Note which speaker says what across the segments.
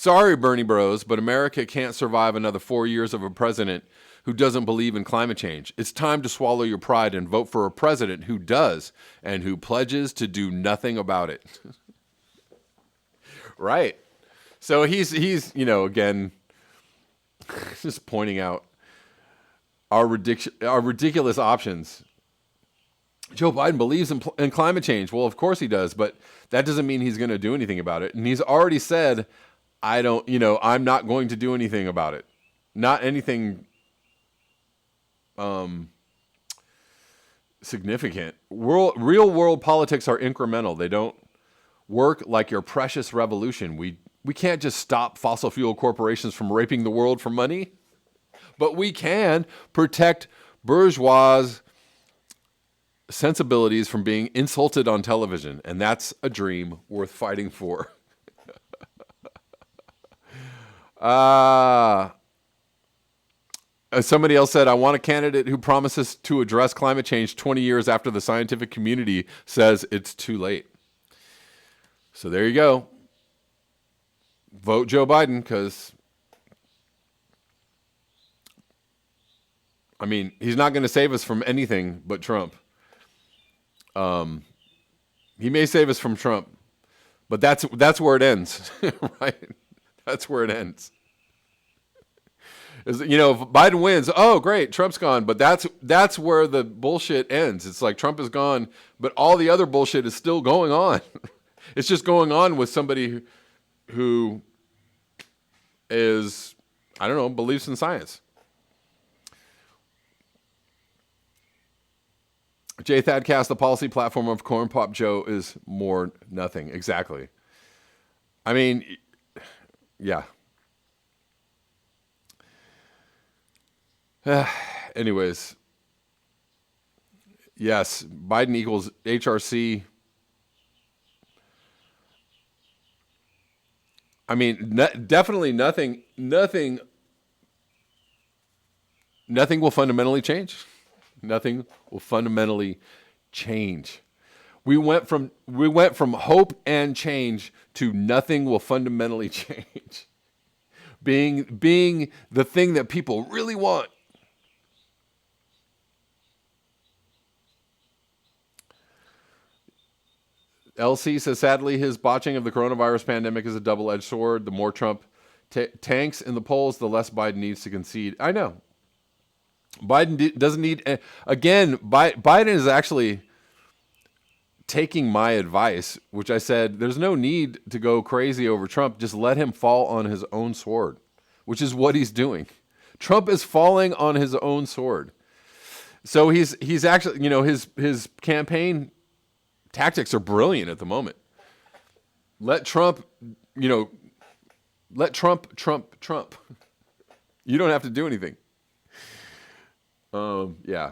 Speaker 1: Sorry, Bernie Bros, but America can't survive another 4 years of a president who doesn't believe in climate change. It's time to swallow your pride and vote for a president who does and who pledges to do nothing about it. Right. So he's again, just pointing out our ridiculous options. Joe Biden believes in climate change. Well, of course he does, but that doesn't mean he's going to do anything about it. And he's already said, I'm not going to do anything about it. Not anything significant. Real world politics are incremental. They don't work like your precious revolution. We can't just stop fossil fuel corporations from raping the world for money, but we can protect bourgeois sensibilities from being insulted on television, and that's a dream worth fighting for. Somebody else said, I want a candidate who promises to address climate change 20 years after the scientific community says it's too late. So there you go. Vote Joe Biden, because, I mean, he's not going to save us from anything but Trump. He may save us from Trump, but that's where it ends, right? That's where it ends. If Biden wins, oh great, Trump's gone, but that's where the bullshit ends. It's like Trump is gone, but all the other bullshit is still going on. It's just going on with somebody who is, I don't know, believes in science. J. Thadcast, the policy platform of Corn Pop Joe is more nothing. Exactly. I mean, yeah. Anyways, yes, Biden equals HRC. I mean, definitely nothing will fundamentally change. Nothing will fundamentally change. We went from hope and change to nothing will fundamentally change. Being the thing that people really want. LC says, sadly, his botching of the coronavirus pandemic is a double-edged sword. The more Trump tanks in the polls, the less Biden needs to concede. I know. Biden doesn't need... Again, Biden is actually taking my advice, which I said, there's no need to go crazy over Trump. Just let him fall on his own sword, which is what he's doing. Trump is falling on his own sword. So he's actually, his campaign tactics are brilliant at the moment. Let Trump, Trump. You don't have to do anything. Yeah.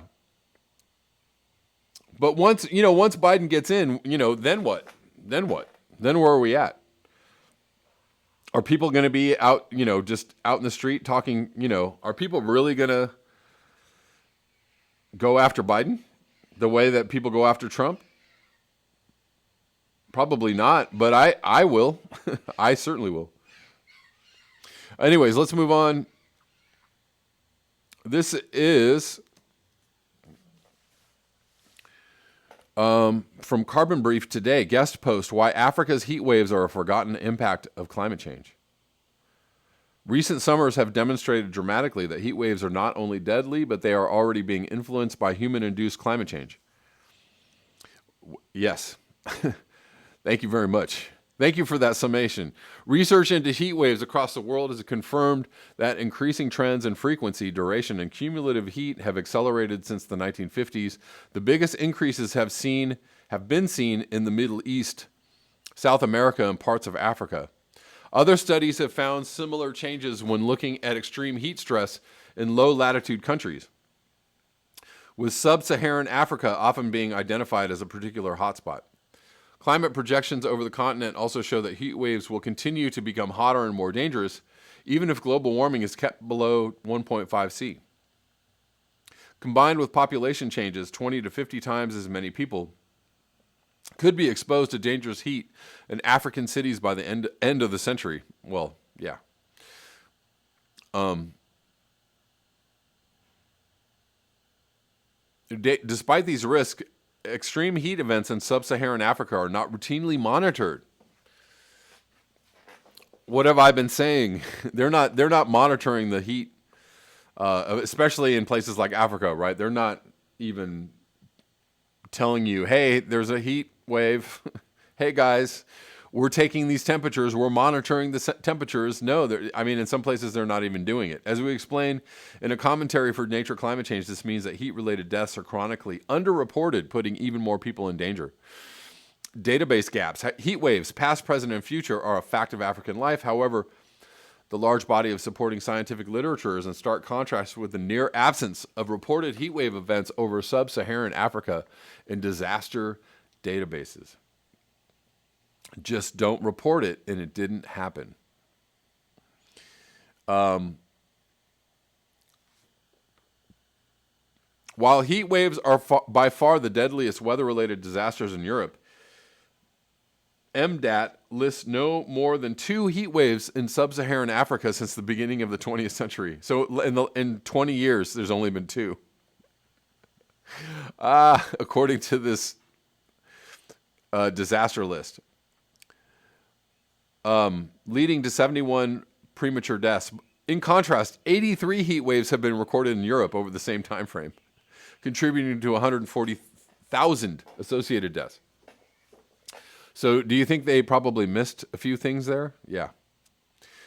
Speaker 1: But once Biden gets in, then what? Then what? Then where are we at? Are people going to be out, just out in the street talking, are people really going to go after Biden the way that people go after Trump? Probably not, but I will. I certainly will. Anyways, let's move on. This is from Carbon Brief today. Guest post, why Africa's heat waves are a forgotten impact of climate change. Recent summers have demonstrated dramatically that heat waves are not only deadly, but they are already being influenced by human-induced climate change. Yes. Thank you very much. Thank you for that summation. Research into heat waves across the world has confirmed that increasing trends in frequency, duration, and cumulative heat have accelerated since the 1950s. The biggest increases have been seen in the Middle East, South America, and parts of Africa. Other studies have found similar changes when looking at extreme heat stress in low-latitude countries, with sub-Saharan Africa often being identified as a particular hotspot. Climate projections over the continent also show that heat waves will continue to become hotter and more dangerous, even if global warming is kept below 1.5 C. Combined with population changes, 20 to 50 times as many people could be exposed to dangerous heat in African cities by the end of the century. Well, Yeah. Despite these risks, extreme heat events in sub-Saharan Africa are not routinely monitored. What have I been saying? They're not monitoring the heat, especially in places like Africa, right? They're not even telling you, hey, there's a heat wave. Hey, guys, we're taking these temperatures. We're monitoring the temperatures. No, I mean, in some places, they're not even doing it. As we explained in a commentary for Nature Climate Change, this means that heat-related deaths are chronically underreported, putting even more people in danger. Database gaps. Heat waves, past, present, and future, are a fact of African life. However, the large body of supporting scientific literature is in stark contrast with the near absence of reported heat wave events over sub-Saharan Africa in disaster databases. Just don't report it, and it didn't happen. While heat waves are by far the deadliest weather-related disasters in Europe, MDAT lists no more than 2 heat waves in sub-Saharan Africa since the beginning of the 20th century. So in 20 years, there's only been 2. According to this disaster list. Leading to 71 premature deaths. In contrast, 83 heat waves have been recorded in Europe over the same time frame, contributing to 140,000 associated deaths. So do you think they probably missed a few things there? Yeah.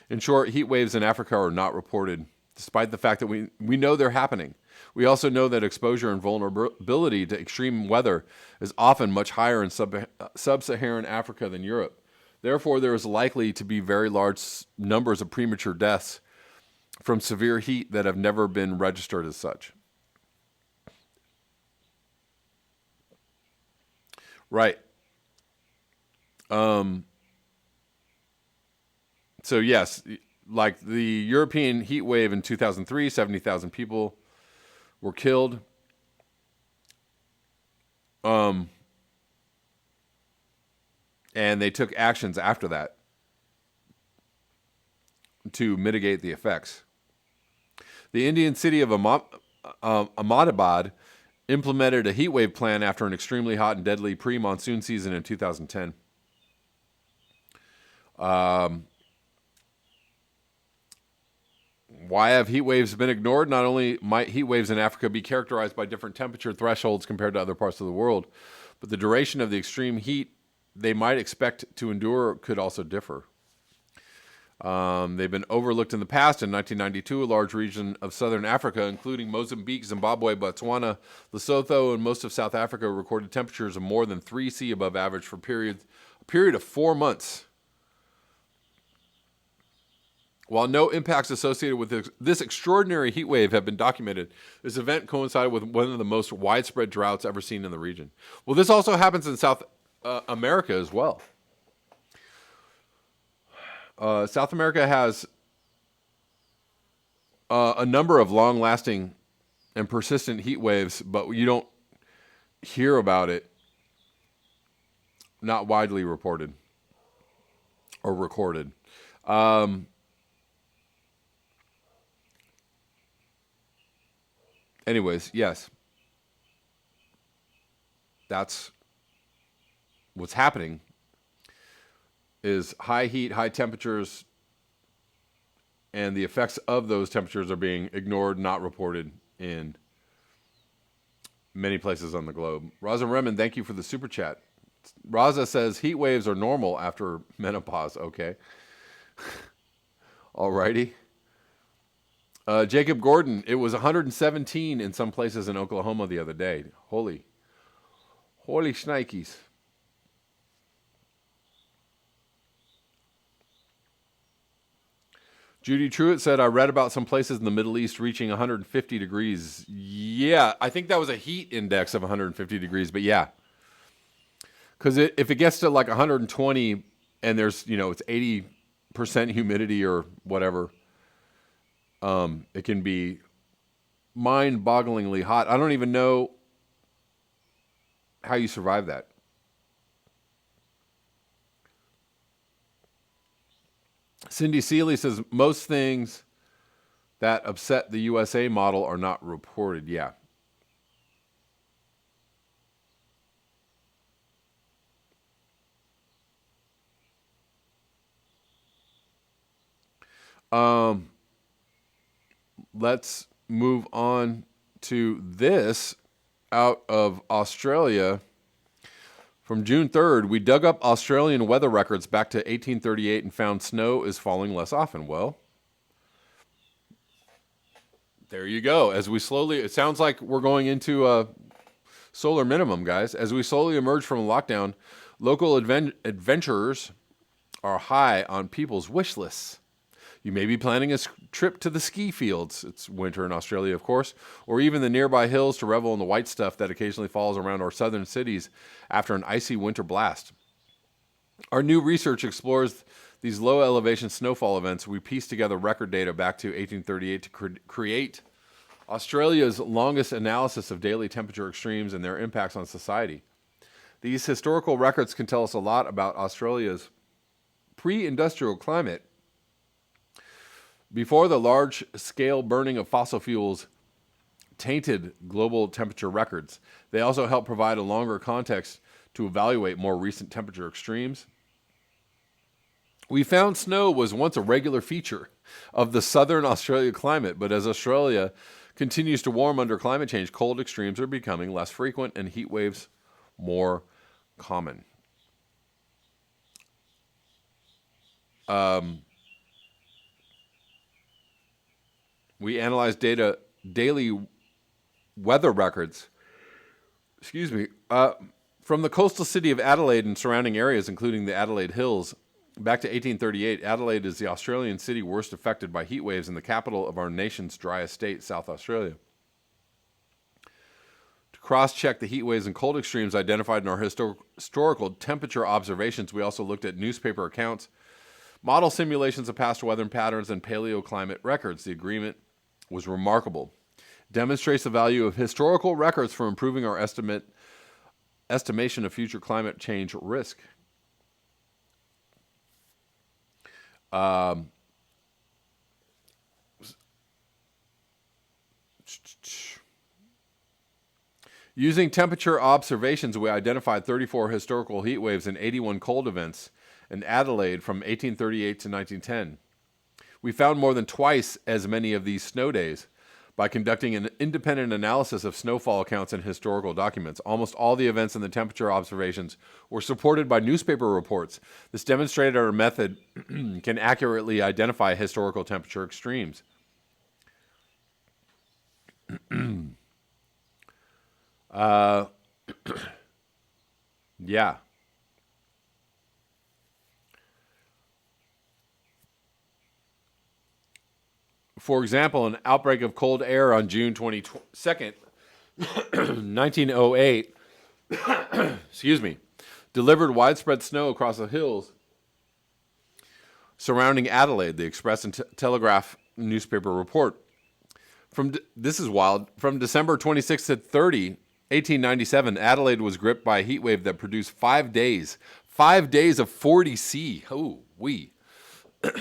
Speaker 1: In short, heat waves in Africa are not reported, despite the fact that we know they're happening. We also know that exposure and vulnerability to extreme weather is often much higher in sub-Saharan Africa than Europe. Therefore, there is likely to be very large numbers of premature deaths from severe heat that have never been registered as such. Right. So yes, like the European heat wave in 2003, 70,000 people were killed. And they took actions after that to mitigate the effects. The Indian city of Ahmedabad implemented a heat wave plan after an extremely hot and deadly pre-monsoon season in 2010. Why have heat waves been ignored? Not only might heat waves in Africa be characterized by different temperature thresholds compared to other parts of the world, but the duration of the extreme heat they might expect to endure could also differ. They've been overlooked in the past. In 1992, a large region of southern Africa, including Mozambique, Zimbabwe, Botswana, Lesotho, and most of South Africa, recorded temperatures of more than 3 C above average for a period of 4 months. While no impacts associated with this extraordinary heat wave have been documented, this event coincided with one of the most widespread droughts ever seen in the region. Well, this also happens in South America as well. South America has a number of long-lasting and persistent heat waves, but you don't hear about it, not widely reported or recorded. Anyways, yes. That's what's happening is high heat, high temperatures, and the effects of those temperatures are being ignored, not reported in many places on the globe. Raza Remen, thank you for the super chat. Raza says heat waves are normal after menopause. Okay. Alrighty. Jacob Gordon, it was 117 in some places in Oklahoma the other day. Holy shnikes. Judy Truitt said, I read about some places in the Middle East reaching 150 degrees. Yeah, I think that was a heat index of 150 degrees, but yeah. Because if it gets to like 120 and there's, it's 80% humidity or whatever, it can be mind-bogglingly hot. I don't even know how you survive that. Cindy Seeley says most things that upset the USA model are not reported. Yeah. Let's move on to this out of Australia. From June 3rd, we dug up Australian weather records back to 1838 and found snow is falling less often. Well, there you go. As we slowly, it sounds like we're going into a solar minimum, guys. As we slowly emerge from lockdown, local adventurers are high on people's wish lists. You may be planning a trip to the ski fields. It's winter in Australia, of course, or even the nearby hills to revel in the white stuff that occasionally falls around our southern cities after an icy winter blast. Our new research explores these low elevation snowfall events. We pieced together record data back to 1838 to create Australia's longest analysis of daily temperature extremes and their impacts on society. These historical records can tell us a lot about Australia's pre-industrial climate before the large-scale burning of fossil fuels tainted global temperature records. They also help provide a longer context to evaluate more recent temperature extremes. We found snow was once a regular feature of the southern Australia climate, but as Australia continues to warm under climate change, cold extremes are becoming less frequent and heat waves more common. We analyzed daily weather records, from the coastal city of Adelaide and surrounding areas, including the Adelaide Hills. Back to 1838, Adelaide is the Australian city worst affected by heat waves and the capital of our nation's driest state, South Australia. To cross-check the heat waves and cold extremes identified in our historical temperature observations, we also looked at newspaper accounts, model simulations of past weather patterns, and paleoclimate records. The agreement was remarkable. Demonstrates the value of historical records for improving our estimation of future climate change risk. Using temperature observations, we identified 34 historical heat waves and 81 cold events in Adelaide from 1838 to 1910. We found more than twice as many of these snow days by conducting an independent analysis of snowfall accounts and historical documents. Almost all the events in the temperature observations were supported by newspaper reports. This demonstrated our method can accurately identify historical temperature extremes. Yeah. For example, an outbreak of cold air on June 22nd, 1908, delivered widespread snow across the hills surrounding Adelaide, the Express and Telegraph newspaper report. This is wild. From December 26th to 30, 1897, Adelaide was gripped by a heat wave that produced 5 days of 40 C. Oh, wee.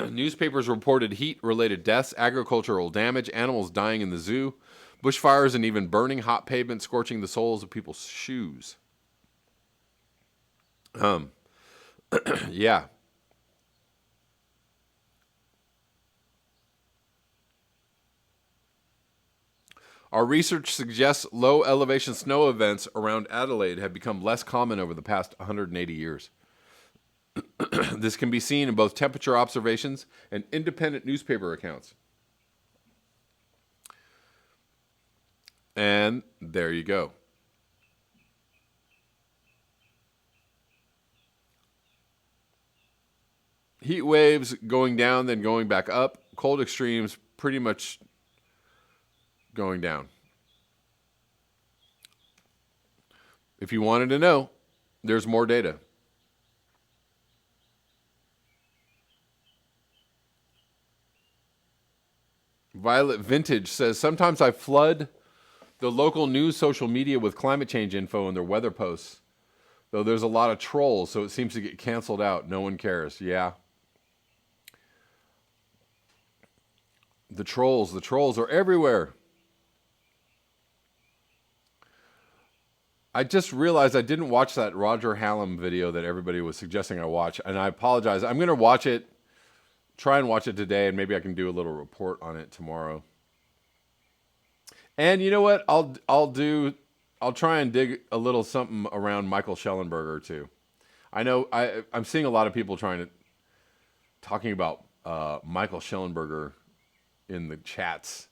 Speaker 1: Newspapers reported heat-related deaths, agricultural damage, animals dying in the zoo, bushfires, and even burning hot pavement, scorching the soles of people's shoes. Yeah. Our research suggests low elevation snow events around Adelaide have become less common over the past 180 years. This can be seen in both temperature observations and independent newspaper accounts. And there you go. Heat waves going down, then going back up. Cold extremes pretty much going down. If you wanted to know, there's more data. Violet Vintage says, sometimes I flood the local news social media with climate change info in their weather posts. Though there's a lot of trolls, so it seems to get canceled out. No one cares. Yeah. The trolls are everywhere. I just realized I didn't watch that Roger Hallam video that everybody was suggesting I watch, and I apologize. I'm going to watch it, try and watch it today, and maybe I can do a little report on it tomorrow. And you know what? I'll try and dig a little something around Michael Schellenberger too. I know I'm seeing a lot of people talking about Michael Schellenberger in the chats.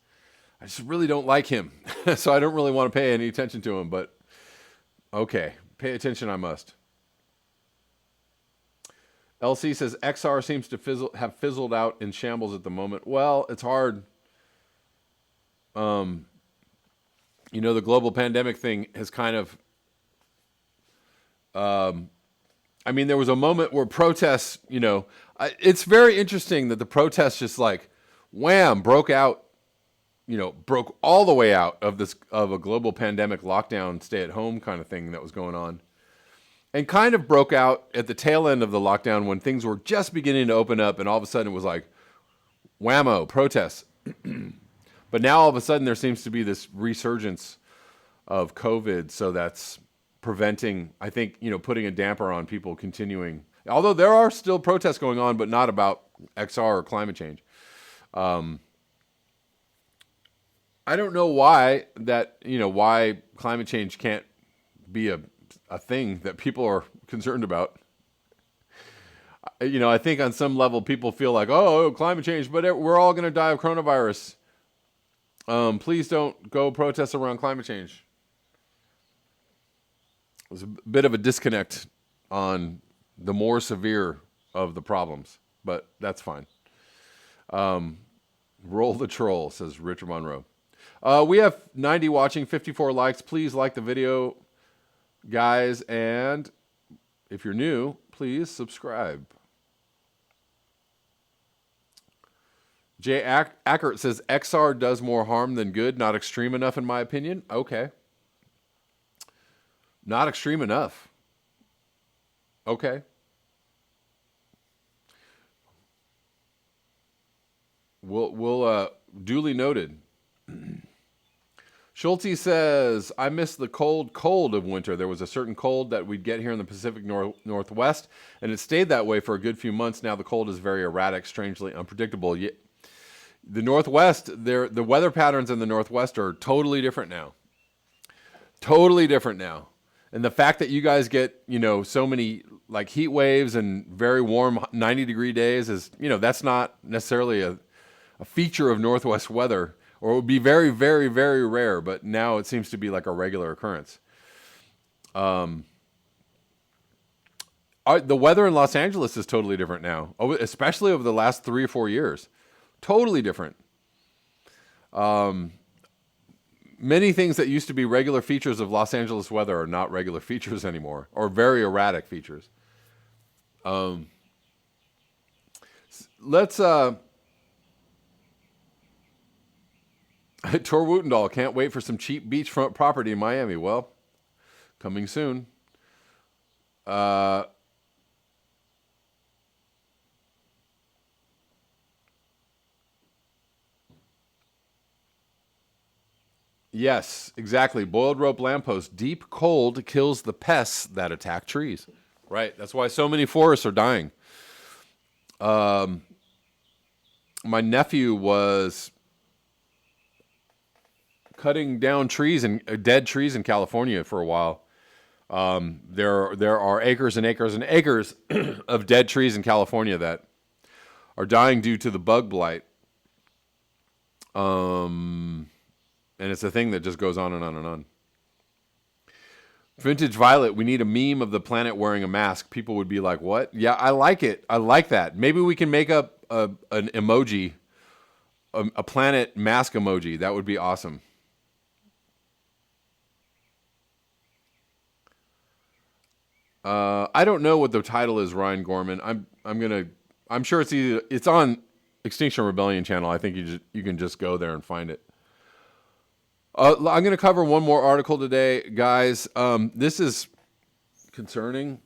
Speaker 1: I just really don't like him, so I don't really want to pay any attention to him. But okay, pay attention I must. LC says XR seems to have fizzled out in shambles at the moment. Well, it's hard. The global pandemic thing has kind of, there was a moment where protests, it's very interesting that the protests just like, wham, broke all the way out of a global pandemic lockdown, stay at home kind of thing that was going on. And kind of broke out at the tail end of the lockdown when things were just beginning to open up, and all of a sudden it was like, whammo, protests. But now all of a sudden there seems to be this resurgence of COVID, so that's preventing, I think, putting a damper on people continuing. Although there are still protests going on, but not about XR or climate change. I don't know why why climate change can't be a thing that people are concerned about. I think on some level people feel like, oh, climate change, but we're all going to die of coronavirus. Please don't go protest around climate change. There's a bit of a disconnect on the more severe of the problems, but that's fine. Roll the troll, says Richard Monroe. We have 90 watching, 54 likes. Please like the video, guys, and if you're new, please subscribe. Jay Ackert says, XR does more harm than good. Not extreme enough, in my opinion. Okay. Not extreme enough. Okay. We'll duly noted. Schulte says, I miss the cold of winter. There was a certain cold that we'd get here in the Pacific Northwest, and it stayed that way for a good few months. Now the cold is very erratic, strangely unpredictable. The Northwest, the weather patterns in the Northwest are totally different now. Totally different now. And the fact that you guys get, so many like heat waves and very warm 90-degree days is, that's not necessarily a feature of Northwest weather, or it would be very, very, very rare. But now it seems to be like a regular occurrence. The weather in Los Angeles is totally different now, especially over the last 3 or 4 years. Totally different. Many things that used to be regular features of Los Angeles weather are not regular features anymore, or very erratic features. Let's Tor Wootendall can't wait for some cheap beachfront property in Miami. Well, coming soon. Yes, exactly. Boiled rope lamppost. Deep cold kills the pests that attack trees. Right. That's why so many forests are dying. My nephew was cutting down trees and dead trees in California for a while. There are acres and acres and acres of dead trees in California that are dying due to the bug blight. And it's a thing that just goes on and on and on. Vintage Violet, we need a meme of the planet wearing a mask. People would be like, what? Yeah, I like it. I like that. Maybe we can make up an emoji, a planet mask emoji. That would be awesome. I don't know what the title is, Ryan Gorman. I'm sure it's on Extinction Rebellion channel. I think you can just go there and find it. I'm going to cover one more article today, guys. This is concerning,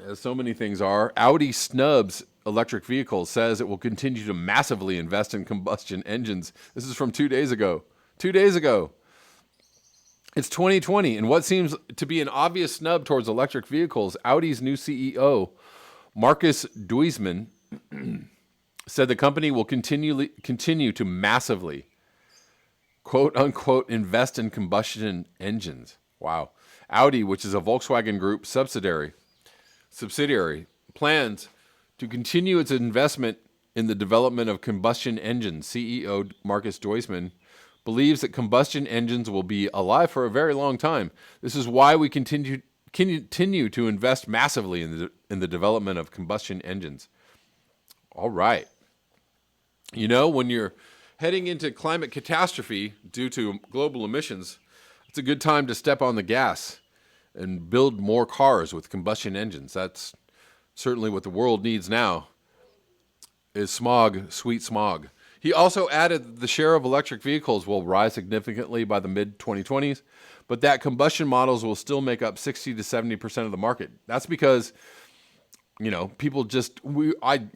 Speaker 1: as so many things are. Audi snubs electric vehicles says it will continue to massively invest in combustion engines. This is from 2 days ago. 2 days ago. It's 2020, and what seems to be an obvious snub towards electric vehicles, Audi's new CEO, Markus Duismann, said the company will continue to massively, quote unquote, invest in combustion engines. Wow. Audi, which is a Volkswagen Group subsidiary, plans to continue its investment in the development of combustion engines. CEO Markus Duismann believes that combustion engines will be alive for a very long time. This is why we continue to invest massively in the development of combustion engines. All right. You know, when you're heading into climate catastrophe due to global emissions, it's a good time to step on the gas and build more cars with combustion engines. That's certainly what the world needs now, is smog, sweet smog. He also added that the share of electric vehicles will rise significantly by the mid-2020s, but that combustion models will still make up 60 to 70% of the market. That's because, you know, I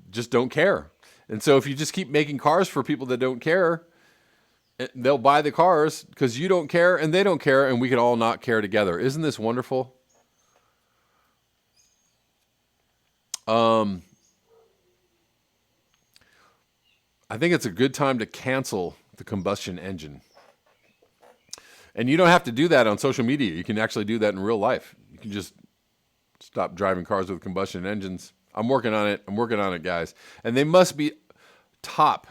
Speaker 1: just don't care. And so if you just keep making cars for people that don't care, they'll buy the cars because you don't care and they don't care, and we can all not care together. Isn't this wonderful? I think it's a good time to cancel the combustion engine. And you don't have to do that on social media. You can actually do that in real life. You can just stop driving cars with combustion engines. I'm working on it, guys. And they must be top.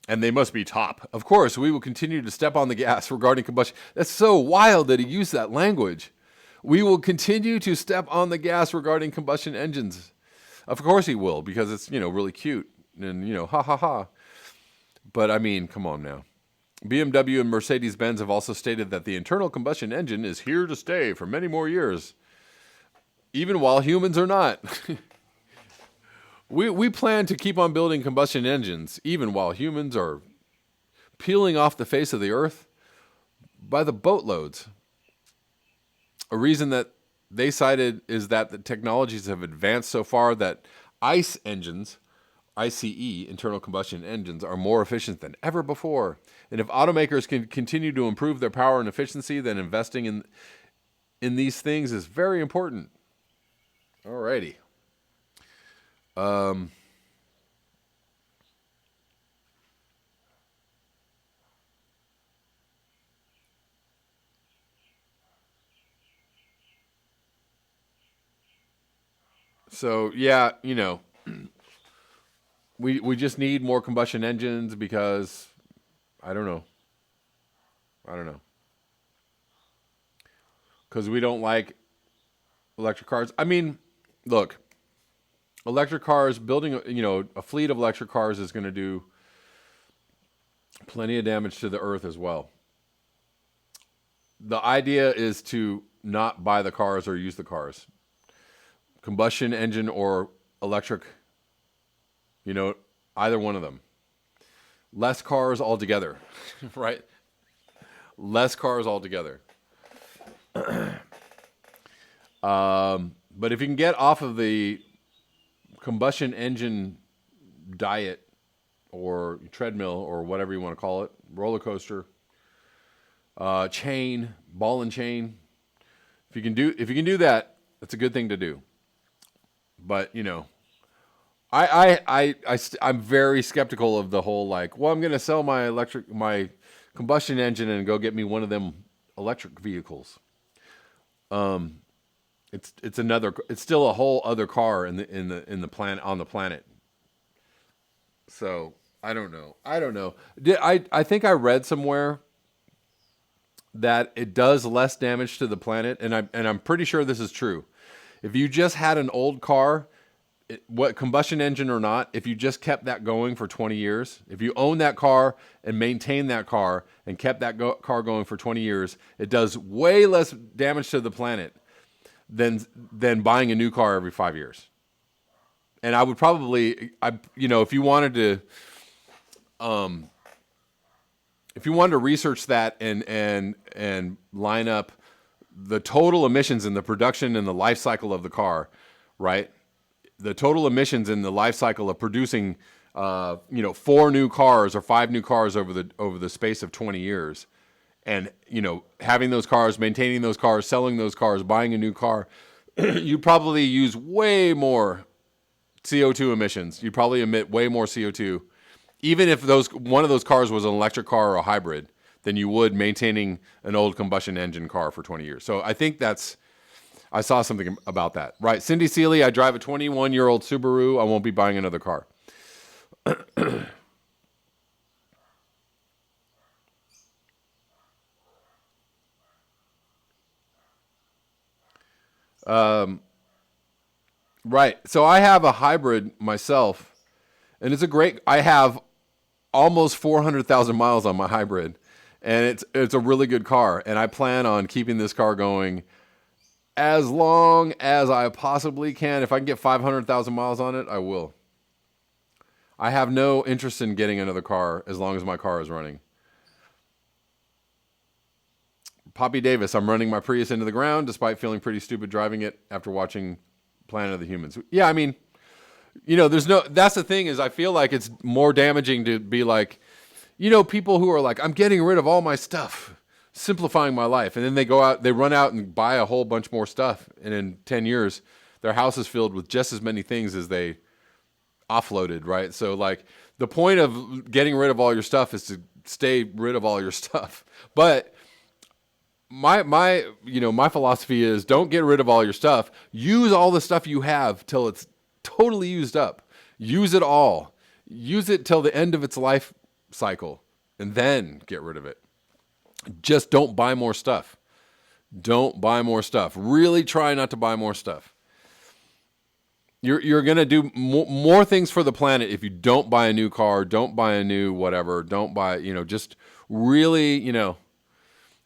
Speaker 1: Of course, we will continue to step on the gas regarding combustion. That's so wild that he used that language. We will continue to step on the gas regarding combustion engines. Of course he will, because it's, you know, really cute. And, you know, ha ha ha. But I mean, come on now. BMW and Mercedes-Benz have also stated that the internal combustion engine is here to stay for many more years, even while humans are not. We plan to keep on building combustion engines, even while humans are peeling off the face of the earth by the boatloads. A reason that they cited is that the technologies have advanced so far that ICE engines, ICE, internal combustion engines, are more efficient than ever before. And if automakers can continue to improve their power and efficiency, then investing in these things is very important. Alrighty. So yeah, you know, we just need more combustion engines because I don't know. Because we don't like electric cars. I mean, look, electric cars, building, you know, a fleet of electric cars is going to do plenty of damage to the earth as well. The idea is to not buy the cars or use the cars. Combustion engine or electric, you know, either one of them. Less cars altogether, right? Less cars altogether. But if you can get off of the combustion engine diet or treadmill or whatever you want to call it, roller coaster, chain, ball and chain, if you can do that, that's a good thing to do. But, you know, I'm very skeptical of the whole, like, well, I'm going to sell my combustion engine and go get me one of them electric vehicles. It's still a whole other car on the planet. So I don't know. I think I read somewhere that it does less damage to the planet, and I'm pretty sure this is true. If you just had an old car, what combustion engine or not, if you just kept that going for 20 years, if you own that car and maintained that car and kept that car going for 20 years, it does way less damage to the planet than buying a new car every 5 years. And I would probably, if you wanted to research that and line up the total emissions in the production and the life cycle of the car, right? the total emissions in the life cycle of producing, 4 new cars or 5 new cars over the space of 20 years, and having those cars, maintaining those cars, selling those cars, buying a new car, you probably use way more CO2 emissions. You'd probably emit way more CO2, even if one of those cars was an electric car or a hybrid, than you would maintaining an old combustion engine car for 20 years. So I think I saw something about that. Right. Cindy Seeley, I drive a 21-year-old Subaru. I won't be buying another car. Right. So I have a hybrid myself, and I have almost 400,000 miles on my hybrid, and it's a really good car, and I plan on keeping this car going as long as I possibly can. If I can get 500,000 miles on it, I will. I have no interest in getting another car as long as my car is running. Poppy Davis, I'm running my Prius into the ground despite feeling pretty stupid driving it after watching Planet of the Humans. Yeah, I mean, that's the thing is I feel like it's more damaging to be like, people who are like, I'm getting rid of all my stuff, simplifying my life. And then they run out and buy a whole bunch more stuff. And in 10 years, their house is filled with just as many things as they offloaded, right? So like the point of getting rid of all your stuff is to stay rid of all your stuff. But my philosophy is don't get rid of all your stuff. Use all the stuff you have till it's totally used up. Use it all. Use it till the end of its life cycle and then get rid of it. Just don't buy more stuff. Don't buy more stuff. Really try not to buy more stuff. You're going to do more things for the planet if you don't buy a new car, don't buy a new whatever, don't buy, just really,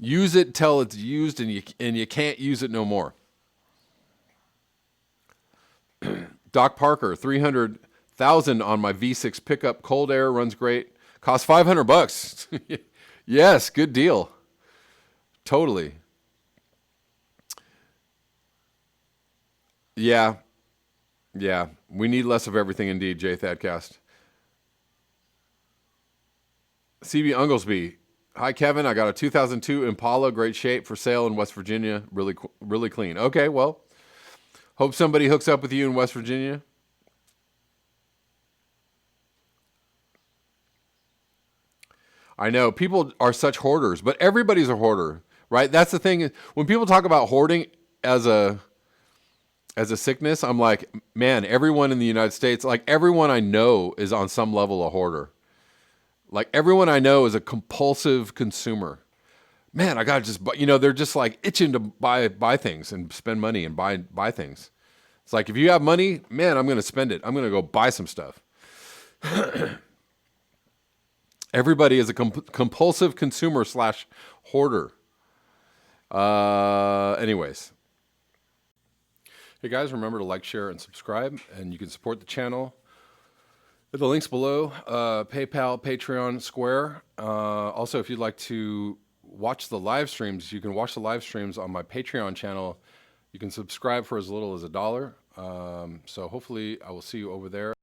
Speaker 1: use it till it's used and you can't use it no more. Doc Parker, 300,000 on my V6 pickup, cold air, runs great. Costs $500. Yes, good deal. Totally. Yeah. We need less of everything indeed, Jay Thadcast. CB Unglesby. Hi, Kevin. I got a 2002 Impala, great shape, for sale in West Virginia. Really, really clean. Okay, well, hope somebody hooks up with you in West Virginia. I know people are such hoarders, but everybody's a hoarder, right? That's the thing. When people talk about hoarding as a sickness, I'm like, man, everyone in the United States, like everyone I know is on some level a hoarder. Like everyone I know is a compulsive consumer. Man, I gotta just buy, they're just like itching to buy things and spend money and buy things. It's like, if you have money, man, I'm going to spend it. I'm going to go buy some stuff. Everybody is a compulsive consumer / hoarder. Anyways. Hey guys, remember to like, share, and subscribe, and you can support the channel at the links below, PayPal, Patreon, Square. Also, if you'd like to watch the live streams, you can watch the live streams on my Patreon channel. You can subscribe for as little as $1. So hopefully I will see you over there.